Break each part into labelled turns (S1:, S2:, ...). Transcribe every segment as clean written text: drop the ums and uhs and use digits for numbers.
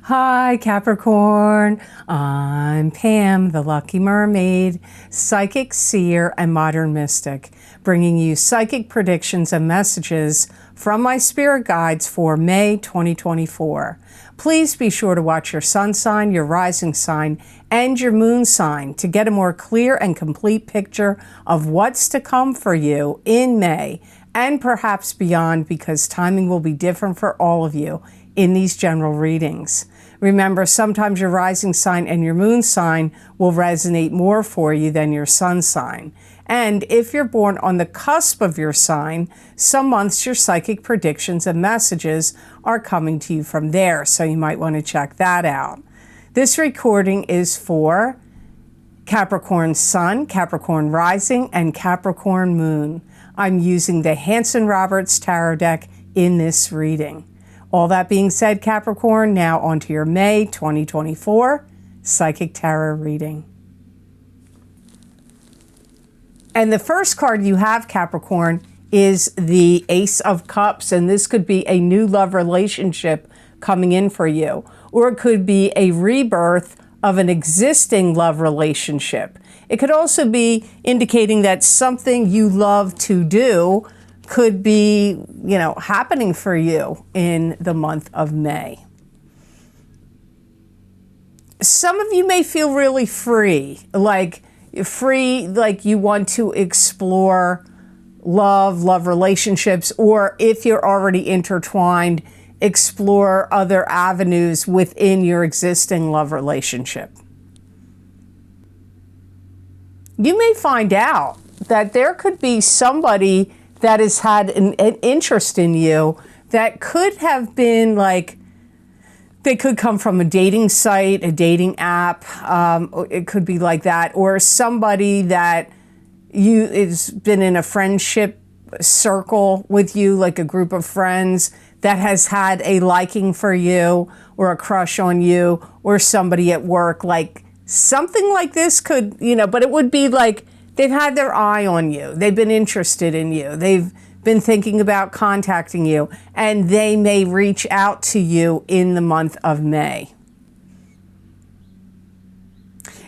S1: Hi Capricorn, I'm Pam, the Lucky Mermaid, psychic seer and modern mystic, bringing you psychic predictions and messages from my spirit guides for May 2024. Please be sure to watch your sun sign, your rising sign, and your moon sign to get a more clear and complete picture of what's to come for you in May and perhaps beyond, because timing will be different for all of you in these general readings. Remember, sometimes your rising sign and your moon sign will resonate more for you than your sun sign. And if you're born on the cusp of your sign, some months your psychic predictions and messages are coming to you from there, so you might want to check that out. This recording is for Capricorn Sun, Capricorn Rising, and Capricorn Moon. I'm using the Hanson-Roberts Tarot deck in this reading. All that being said, Capricorn, now onto your May 2024 Psychic Tarot reading. And the first card you have, Capricorn, is the Ace of Cups, and this could be a new love relationship coming in for you, or it could be a rebirth of an existing love relationship. It could also be indicating that something you love to do could be, happening for you in the month of May. Some of you may feel really free, like you want to explore love relationships, or if you're already intertwined, explore other avenues within your existing love relationship. You may find out that there could be somebody that has had an interest in you that could have been they could come from a dating site, a dating app. It could be like that, or somebody that has been in a friendship circle with you, like a group of friends that has had a liking for you or a crush on you, or somebody at work. Like something like this could, but it would be like they've had their eye on you. They've been interested in you. They've been thinking about contacting you, and they may reach out to you in the month of May.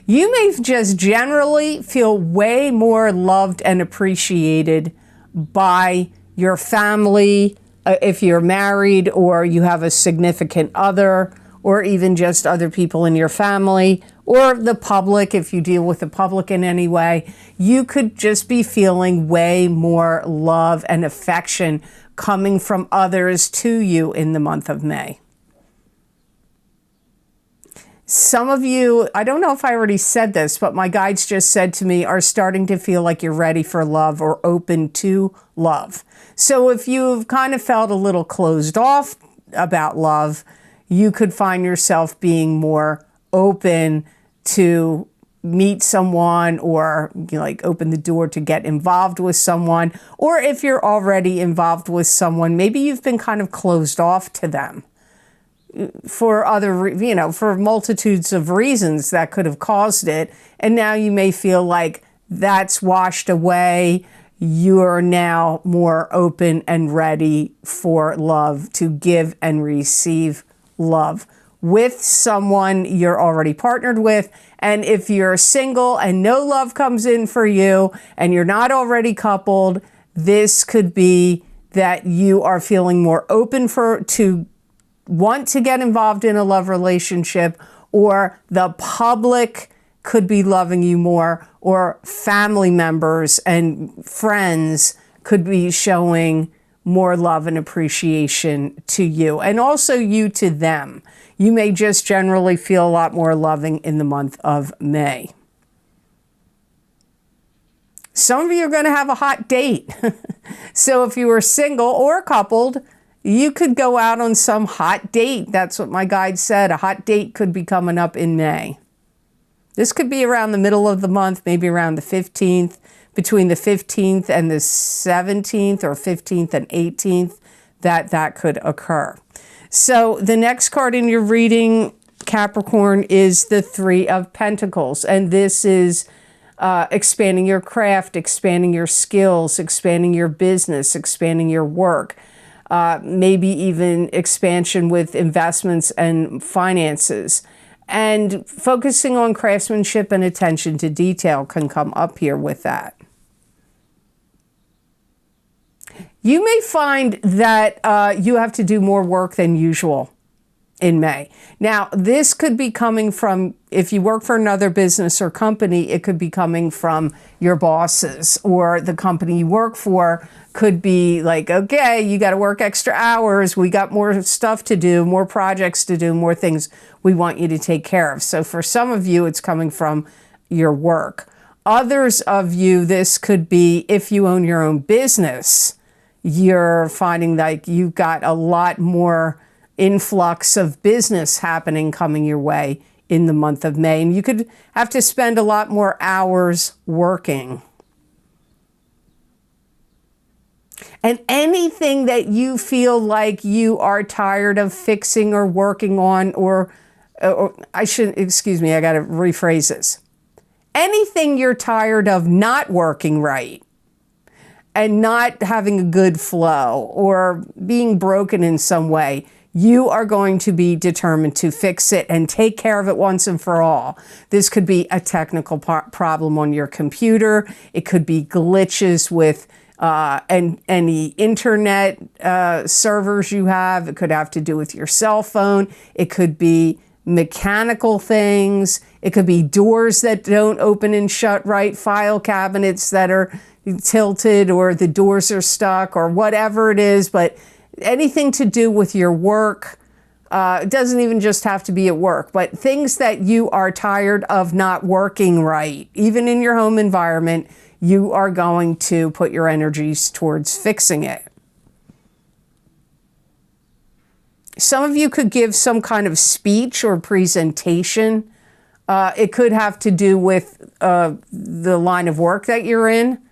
S1: You may just generally feel way more loved and appreciated by your family, if you're married or you have a significant other, or even just other people in your family, or the public, if you deal with the public in any way. You could just be feeling way more love and affection coming from others to you in the month of May. Some of you, I don't know if I already said this, but my guides just said to me, are starting to feel like you're ready for love or open to love. So if you've kind of felt a little closed off about love, you could find yourself being more open to meet someone, or open the door to get involved with someone. Or if you're already involved with someone, maybe you've been kind of closed off to them for for multitudes of reasons that could have caused it. And now you may feel like that's washed away. You're now more open and ready for love, to give and receive love with someone you're already partnered with. And if you're single and no love comes in for you and you're not already coupled, this could be that you are feeling more open to want to get involved in a love relationship, or the public could be loving you more, or family members and friends could be showing more love and appreciation to you, and also you to them. You may just generally feel a lot more loving in the month of May. Some of you are going to have a hot date. So if you were single or coupled, you could go out on some hot date. That's what my guide said. A hot date could be coming up in May. This could be around the middle of the month, maybe around the 15th, between the 15th and the 17th, or 15th and 18th, that could occur. So the next card in your reading, Capricorn, is the Three of Pentacles. And this is expanding your craft, expanding your skills, expanding your business, expanding your work. maybe even expansion with investments and finances. And focusing on craftsmanship and attention to detail can come up here with that. You may find that you have to do more work than usual in May. Now, this could be coming from, if you work for another business or company, it could be coming from your bosses, or the company you work for could be like, okay, you got to work extra hours. We got more stuff to do, more projects to do, more things we want you to take care of. So for some of you, it's coming from your work. Others of you, this could be if you own your own business, you're finding like you've got a lot more influx of business happening coming your way in the month of May. And you could have to spend a lot more hours working. And anything that you feel like you are tired of fixing or working on, or I shouldn't, excuse me, I got to rephrase this. Anything you're tired of not working right and not having a good flow or being broken in some way, you are going to be determined to fix it and take care of it once and for all. This could be a technical problem on your computer. It could be glitches with any internet servers you have. It could have to do with your cell phone. It could be mechanical things. It could be doors that don't open and shut right, file cabinets that are tilted, or the doors are stuck, or whatever it is. But anything to do with your work, it doesn't even just have to be at work, but things that you are tired of not working right, even in your home environment, you are going to put your energies towards fixing it. Some of you could give some kind of speech or presentation. It could have to do with the line of work that you're in,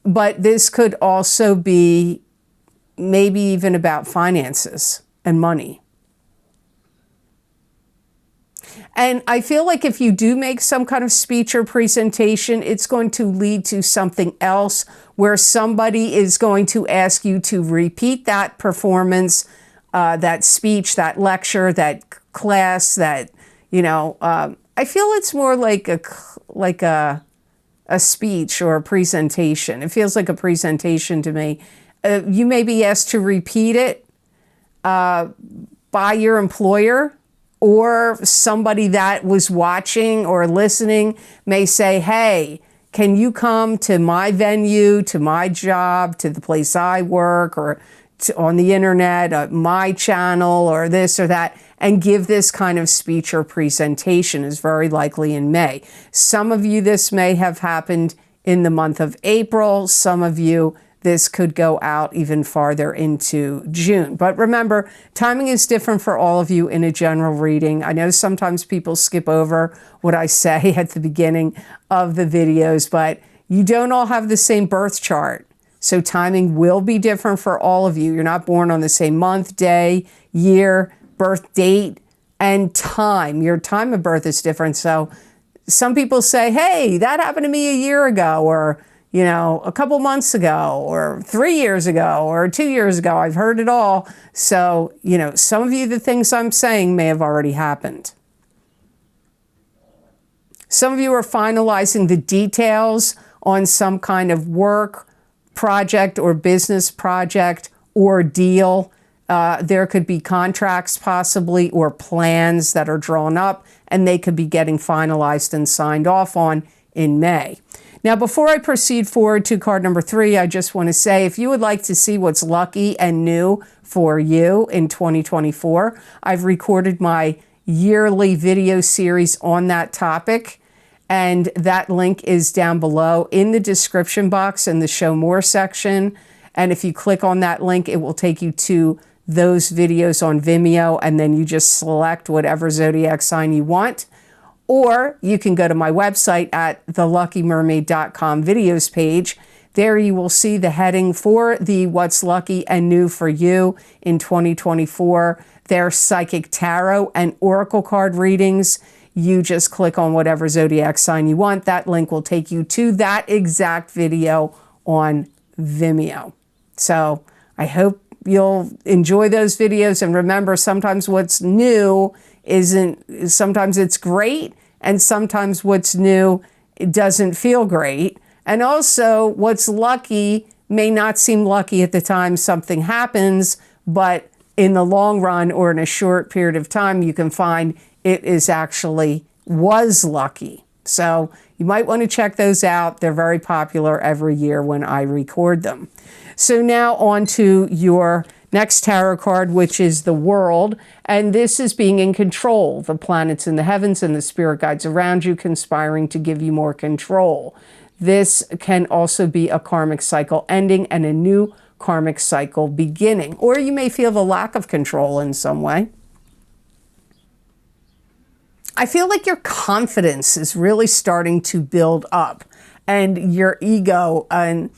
S1: but this could also be maybe even about finances and money. And I feel like if you do make some kind of speech or presentation, it's going to lead to something else where somebody is going to ask you to repeat that performance, that speech, that lecture, that class, that, I feel it's more like a speech or a presentation. It feels like a presentation to me. You may be asked to repeat it by your employer, or somebody that was watching or listening may say, hey, can you come to my venue, to my job, to the place I work, or on the internet, my channel, or this or that, and give this kind of speech or presentation. Is very likely in May. Some of you, this may have happened in the month of April. Some of you, this could go out even farther into June. But remember, timing is different for all of you in a general reading. I know sometimes people skip over what I say at the beginning of the videos, but you don't all have the same birth chart. So timing will be different for all of you. You're not born on the same month, day, year, birth date, and time. Your time of birth is different. So some people say, hey, that happened to me a year ago, or a couple months ago, or 3 years ago, or 2 years ago. I've heard it all. So, some of you, the things I'm saying may have already happened. Some of you are finalizing the details on some kind of work project or business project or deal. There could be contracts possibly, or plans that are drawn up, and they could be getting finalized and signed off on in May. Now, before I proceed forward to card number 3, I just want to say, if you would like to see what's lucky and new for you in 2024, I've recorded my yearly video series on that topic, and that link is down below in the description box in the Show More section. And if you click on that link, it will take you to those videos on Vimeo, and then you just select whatever zodiac sign you want. Or you can go to my website at theluckymermaid.com videos page. There you will see the heading for the What's Lucky and New for You in 2024. They're psychic tarot and oracle card readings. You just click on whatever zodiac sign you want. That link will take you to that exact video on Vimeo. So I hope you'll enjoy those videos. And remember, sometimes what's new sometimes it's great, and sometimes what's new, it doesn't feel great. And also, what's lucky may not seem lucky at the time something happens, but in the long run or in a short period of time, you can find it was lucky. So you might want to check those out. They're very popular every year when I record them. So now on to your next tarot card, which is the World. And this is being in control. The planets in the heavens and the spirit guides around you conspiring to give you more control. This can also be a karmic cycle ending and a new karmic cycle beginning. Or you may feel the lack of control in some way. I feel like your confidence is really starting to build up, and your ego, and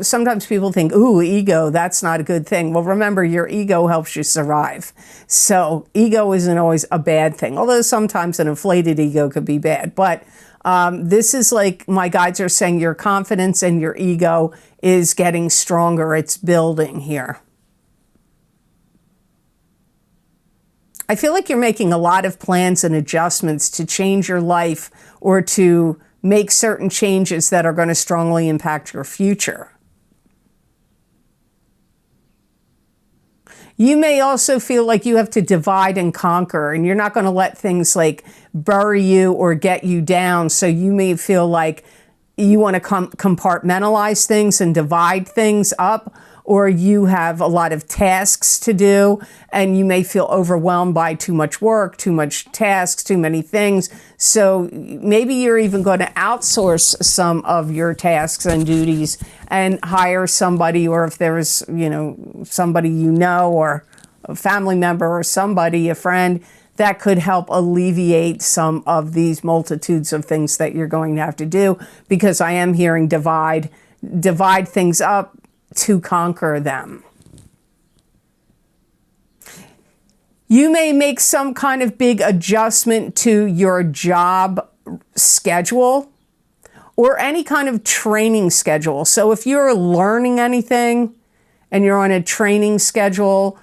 S1: sometimes people think, ooh, ego, that's not a good thing. Well, remember, your ego helps you survive. So ego isn't always a bad thing, although sometimes an inflated ego could be bad. But this is like my guides are saying your confidence and your ego is getting stronger. It's building here. I feel like you're making a lot of plans and adjustments to change your life or to make certain changes that are going to strongly impact your future. You may also feel like you have to divide and conquer, and you're not going to let things like bury you or get you down. So you may feel like you want to compartmentalize things and divide things up, or you have a lot of tasks to do and you may feel overwhelmed by too much work, too much tasks, too many things. So maybe you're even going to outsource some of your tasks and duties and hire somebody, or if there's, somebody or a family member or somebody, a friend, that could help alleviate some of these multitudes of things that you're going to have to do, because I am hearing divide things up to conquer them. You may make some kind of big adjustment to your job schedule or any kind of training schedule. So if you're learning anything and you're on a training schedule,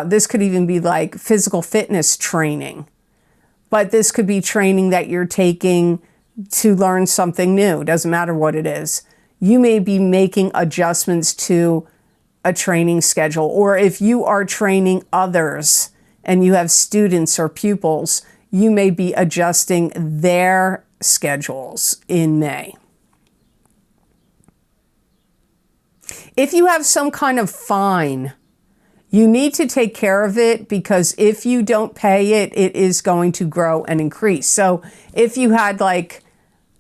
S1: this could even be like physical fitness training, but this could be training that you're taking to learn something new. Doesn't matter what it is. You may be making adjustments to a training schedule, or if you are training others and you have students or pupils, you may be adjusting their schedules in May. If you have some kind of fine, you need to take care of it, because if you don't pay it, it is going to grow and increase. So if you had like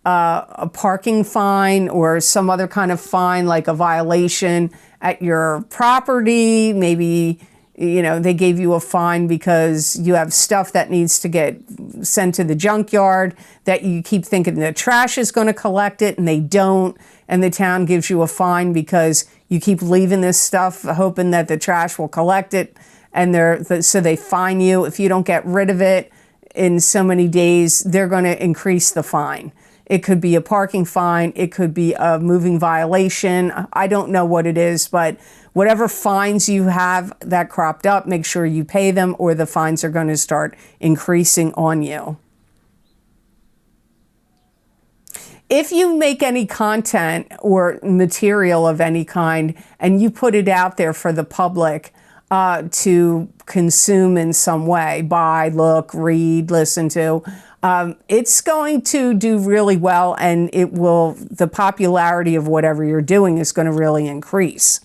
S1: a parking fine or some other kind of fine, like a violation at your property, maybe, they gave you a fine because you have stuff that needs to get sent to the junkyard that you keep thinking the trash is going to collect it and they don't. And the town gives you a fine because you keep leaving this stuff hoping that the trash will collect it. And so they fine you. If you don't get rid of it in so many days, they're going to increase the fine. It could be a parking fine. It could be a moving violation. I don't know what it is, but whatever fines you have that cropped up, make sure you pay them, or the fines are going to start increasing on you. If you make any content or material of any kind and you put it out there for the public to consume in some way, buy, look, read, listen to, it's going to do really well, and the popularity of whatever you're doing is going to really increase.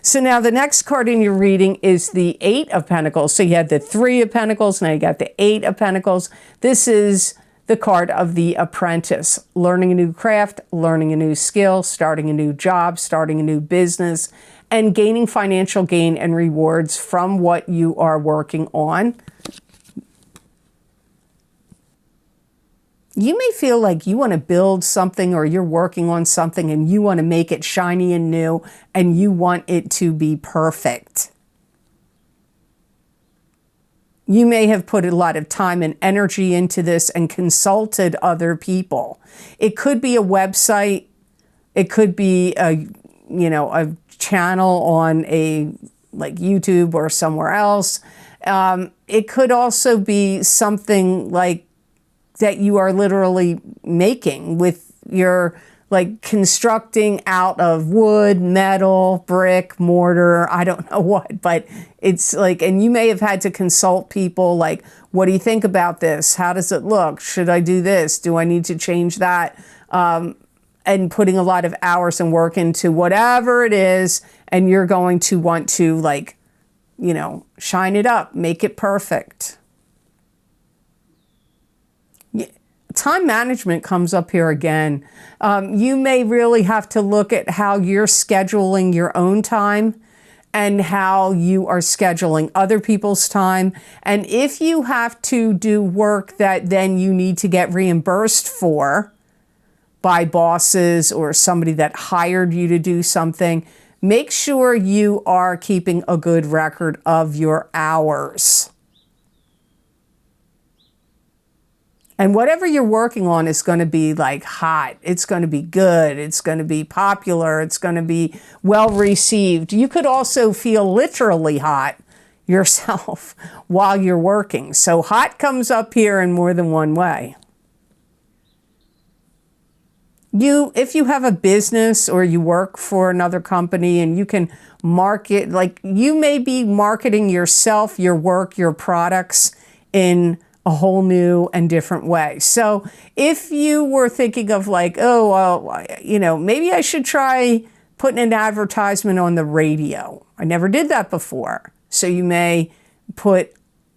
S1: So now the next card in your reading is the Eight of Pentacles. So you had the Three of Pentacles, now you got the Eight of Pentacles. This is the card of the apprentice, learning a new craft, learning a new skill, starting a new job, starting a new business, and gaining financial gain and rewards from what you are working on. You may feel like you want to build something, or you're working on something and you want to make it shiny and new and you want it to be perfect. You may have put a lot of time and energy into this and consulted other people. It could be a website. It could be a channel on a like YouTube or somewhere else. It could also be something like that you are literally making with your, like constructing out of wood, metal, brick, mortar, I don't know what, but it's like, and you may have had to consult people like, what do you think about this? How does it look? Should I do this? Do I need to change that? And putting a lot of hours and work into whatever it is, and you're going to want to, like, you know, shine it up, make it perfect. Time management comes up here again. You may really have to look at how you're scheduling your own time and how you are scheduling other people's time. And if you have to do work that then you need to get reimbursed for by bosses or somebody that hired you to do something, make sure you are keeping a good record of your hours. And whatever you're working on is going to be like hot. It's going to be good. It's going to be popular. It's going to be well received. You could also feel literally hot yourself while you're working. So hot comes up here in more than one way. If you have a business or you work for another company and you can market, like you may be marketing yourself, your work, your products in a whole new and different way. So if you were thinking of like, oh, well, you know, maybe I should try putting an advertisement on the radio. I never did that before. So you may put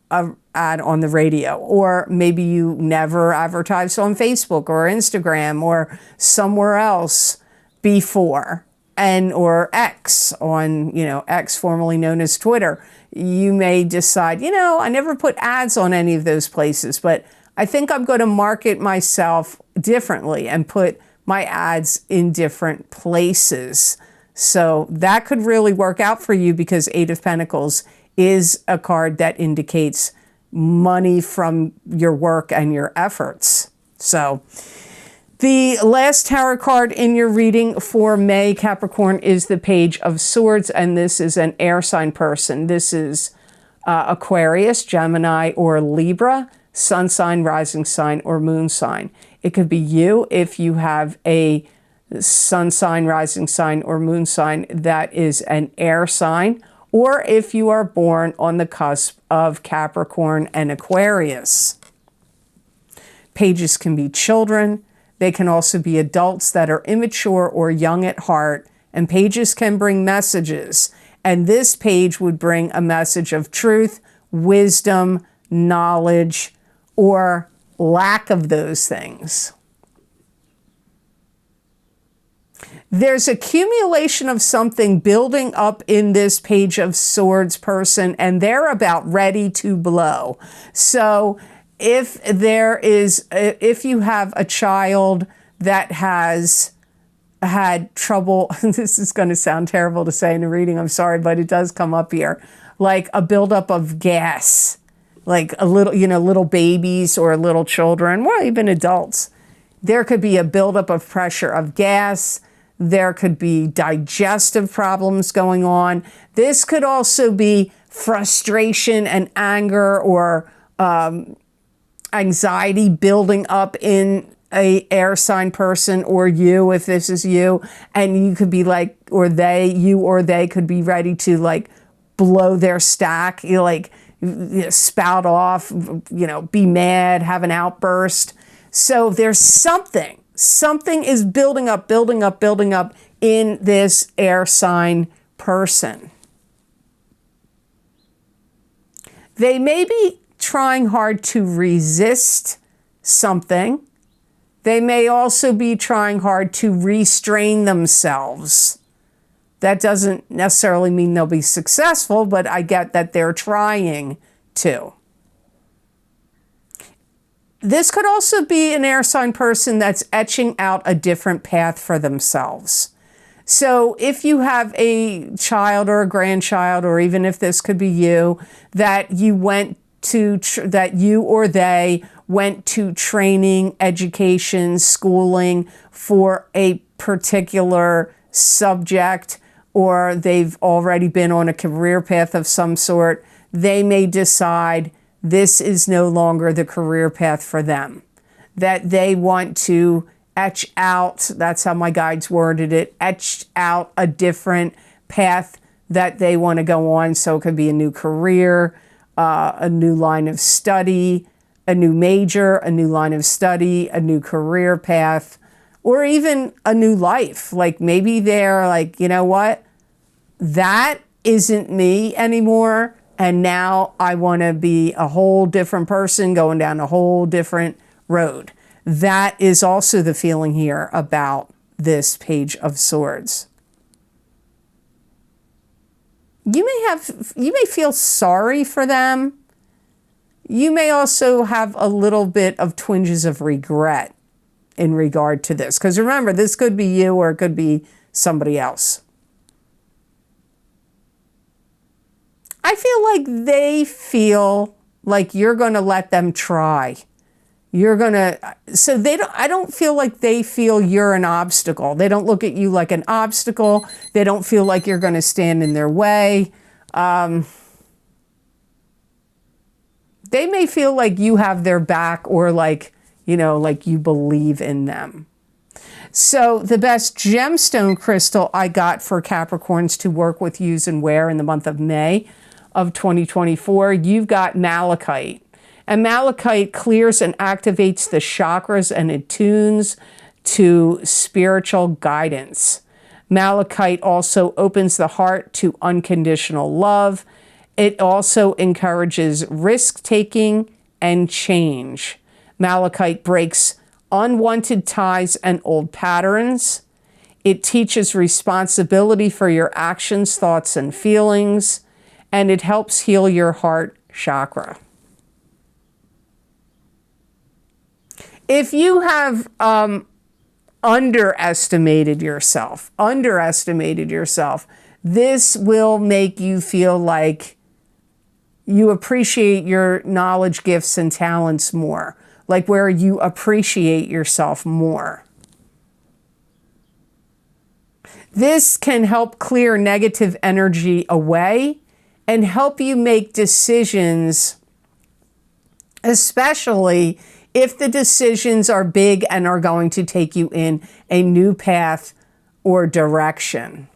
S1: an ad on the radio, or maybe you never advertised on Facebook or Instagram or somewhere else before, and or X on, you know, X formerly known as Twitter. You may decide, you know, I never put ads on any of those places, but I think I'm going to market myself differently and put my ads in different places. So that could really work out for you, because Eight of Pentacles is a card that indicates money from your work and your efforts. So the last tarot card in your reading for May, Capricorn, is the Page of Swords, and this is an air sign person. This is Aquarius, Gemini, or Libra, sun sign, rising sign, or moon sign. It could be you if you have a sun sign, rising sign, or moon sign that is an air sign, or if you are born on the cusp of Capricorn and Aquarius. Pages can be children. They can also be adults that are immature or young at heart, and pages can bring messages. And this page would bring a message of truth, wisdom, knowledge, or lack of those things. There's accumulation of something building up in this Page of Swords person, and they're about ready to blow. So if you have a child that has had trouble, this is going to sound terrible to say in a reading, I'm sorry, but it does come up here, like a buildup of gas, like a little, you know, little babies or little children, or even adults. There could be a buildup of pressure of gas. There could be digestive problems going on. This could also be frustration and anger or anxiety building up in a air sign person, or you, if this is you, and you could be like, or they could be ready to like blow their stack, you know, like spout off, you know, be mad, have an outburst. So there's something is building up in this air sign person. They may be trying hard to resist something. They may also be trying hard to restrain themselves. That doesn't necessarily mean they'll be successful, but I get that they're trying to. This could also be an air sign person that's etching out a different path for themselves. So if you have a child or a grandchild, or even if this could be you, that you went to, that you or they went to training, education, schooling for a particular subject, or they've already been on a career path of some sort, they may decide this is no longer the career path for them, that they want to etch out, that's how my guides worded it, etch out a different path that they want to go on. So it could be a new career, a new line of study, a new major, a new line of study, a new career path, or even a new life. Like maybe they're like, you know what? That isn't me anymore. And now I want to be a whole different person going down a whole different road. That is also the feeling here about this Page of Swords. You may feel sorry for them. You may also have a little bit of twinges of regret in regard to this. Because remember, this could be you or it could be somebody else. I feel like they feel like you're going to let them try. You're going to, so I don't feel like they feel you're an obstacle. They don't look at you like an obstacle. They don't feel like you're going to stand in their way. They may feel like you have their back, or like, you know, like you believe in them. So the best gemstone crystal I got for Capricorns to work with, use, and wear in the month of May of 2024, you've got malachite. And malachite clears and activates the chakras, and it tunes to spiritual guidance. Malachite also opens the heart to unconditional love. It also encourages risk-taking and change. Malachite breaks unwanted ties and old patterns. It teaches responsibility for your actions, thoughts, and feelings, and it helps heal your heart chakra. If you have underestimated yourself, this will make you feel like you appreciate your knowledge, gifts, and talents more. Like where you appreciate yourself more. This can help clear negative energy away and help you make decisions, especially if the decisions are big and are going to take you in a new path or direction.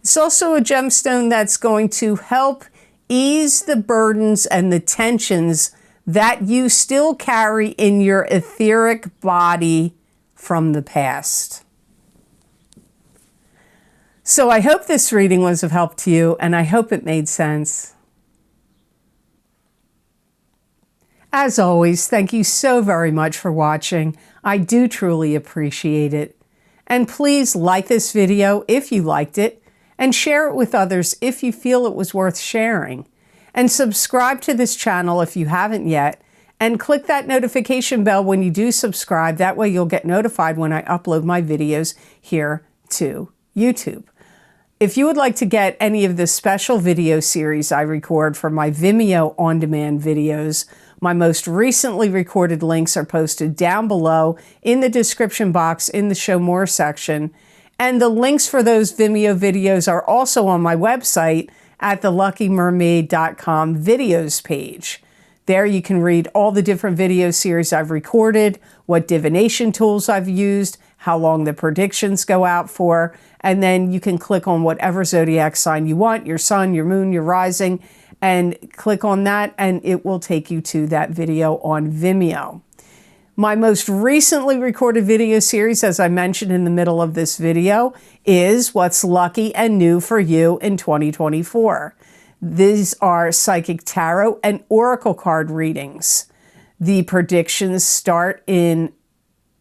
S1: It's also a gemstone that's going to help ease the burdens and the tensions that you still carry in your etheric body from the past. So I hope this reading was of help to you, and I hope it made sense. As always, thank you so very much for watching. I do truly appreciate it. And please like this video if you liked it, and share it with others if you feel it was worth sharing. And subscribe to this channel if you haven't yet, and click that notification bell when you do subscribe. That way you'll get notified when I upload my videos here to YouTube. If you would like to get any of the special video series I record for my Vimeo on-demand videos, my most recently recorded links are posted down below in the description box in the Show More section. And the links for those Vimeo videos are also on my website at the luckymermaid.com videos page. There you can read all the different video series I've recorded, what divination tools I've used, how long the predictions go out for, and then you can click on whatever zodiac sign you want, your sun, your moon, your rising, and click on that and it will take you to that video on Vimeo. My most recently recorded video series, as I mentioned in the middle of this video, is What's Lucky and New for You in 2024. These are psychic tarot and oracle card readings. The predictions start in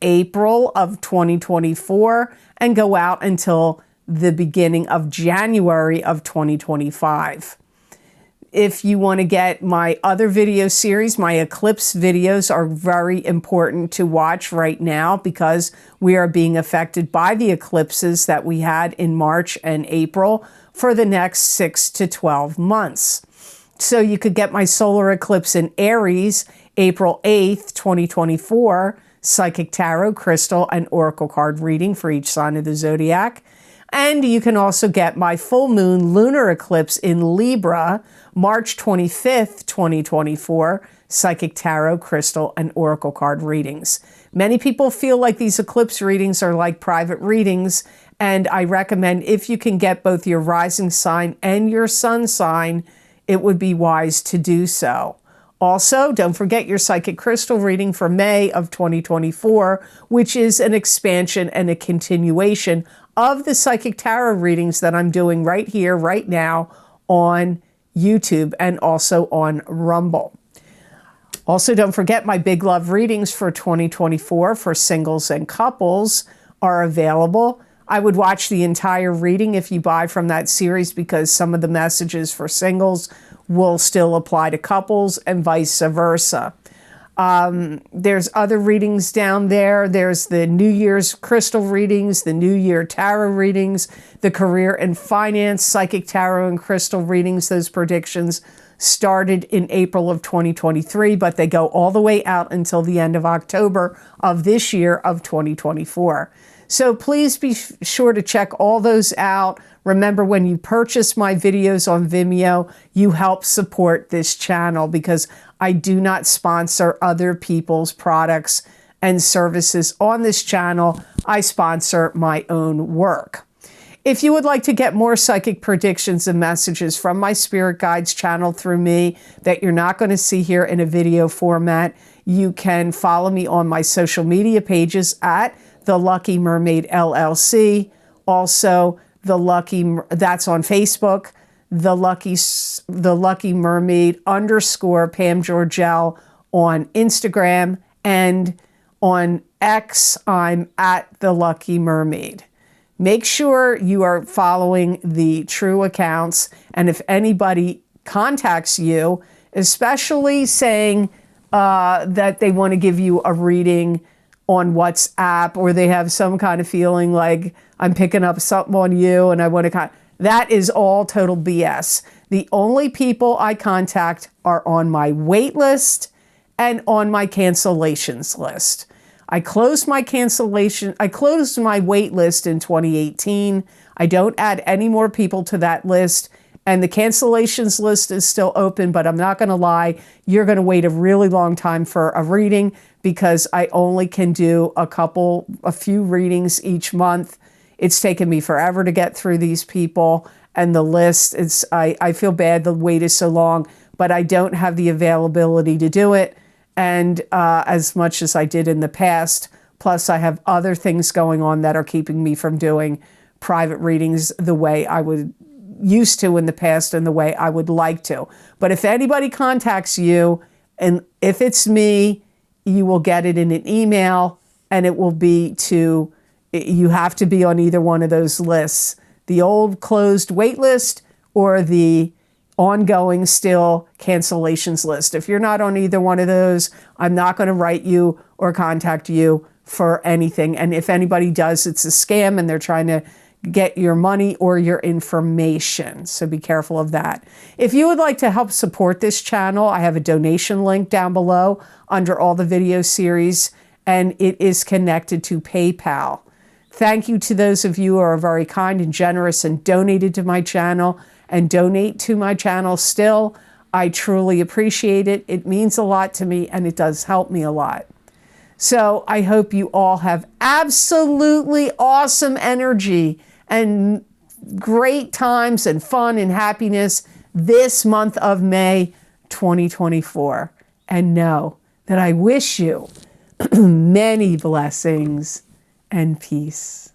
S1: April of 2024 and go out until the beginning of January of 2025. If you want to get my other video series, my eclipse videos are very important to watch right now because we are being affected by the eclipses that we had in March and April for the next 6 to 12 months. So you could get my solar eclipse in Aries, April 8th, 2024, psychic tarot, crystal, and oracle card reading for each sign of the zodiac. And you can also get my full moon lunar eclipse in Libra, March 25th, 2024, psychic tarot, crystal, and oracle card readings. Many people feel like these eclipse readings are like private readings, and I recommend if you can get both your rising sign and your sun sign, it would be wise to do so. Also, don't forget your psychic crystal reading for May of 2024, which is an expansion and a continuation of the psychic tarot readings that I'm doing right here, right now on YouTube and also on Rumble. Also, don't forget my Big Love readings for 2024 for singles and couples are available. I would watch the entire reading if you buy from that series because some of the messages for singles will still apply to couples and vice versa. There's other readings down there. There's the New Year's crystal readings, the New Year tarot readings, the career and finance psychic tarot and crystal readings. Those predictions started in April of 2023, but they go all the way out until the end of October of this year of 2024. So please be sure to check all those out. Remember, when you purchase my videos on Vimeo, you help support this channel because I do not sponsor other people's products and services on this channel. I sponsor my own work. If you would like to get more psychic predictions and messages from my spirit guides channel through me that you're not going to see here in a video format, you can follow me on my social media pages at the Lucky Mermaid LLC. Also, that's on Facebook, the Lucky Mermaid _ Pam Georgel on Instagram, and on X, I'm at the Lucky Mermaid. Make sure you are following the true accounts, and if anybody contacts you, especially saying that they want to give you a reading on WhatsApp, or they have some kind of feeling like I'm picking up something on you and I want to that is all total BS. The only people I contact are on my wait list and on my cancellations list. I closed my wait list in 2018. I don't add any more people to that list, and the cancellations list is still open, but I'm not going to lie, you're going to wait a really long time for a reading because I only can do a few readings each month. It's taken me forever to get through these people, and the list I feel bad the wait is so long, but I don't have the availability to do it. And as much as I did in the past, plus I have other things going on that are keeping me from doing private readings the way I would used to in the past and the way I would like to. But if anybody contacts you, and if it's me, you will get it in an email, and it will be you have to be on either one of those lists, the old closed wait list or the ongoing still cancellations list. If you're not on either one of those, I'm not going to write you or contact you for anything. And if anybody does, it's a scam and they're trying to get your money or your information. So be careful of that. If you would like to help support this channel, I have a donation link down below under all the video series, and it is connected to PayPal. Thank you to those of you who are very kind and generous and donated to my channel and donate to my channel still. I truly appreciate it. It means a lot to me, and it does help me a lot. So I hope you all have absolutely awesome energy and great times and fun and happiness this month of May 2024. And know that I wish you many blessings and peace.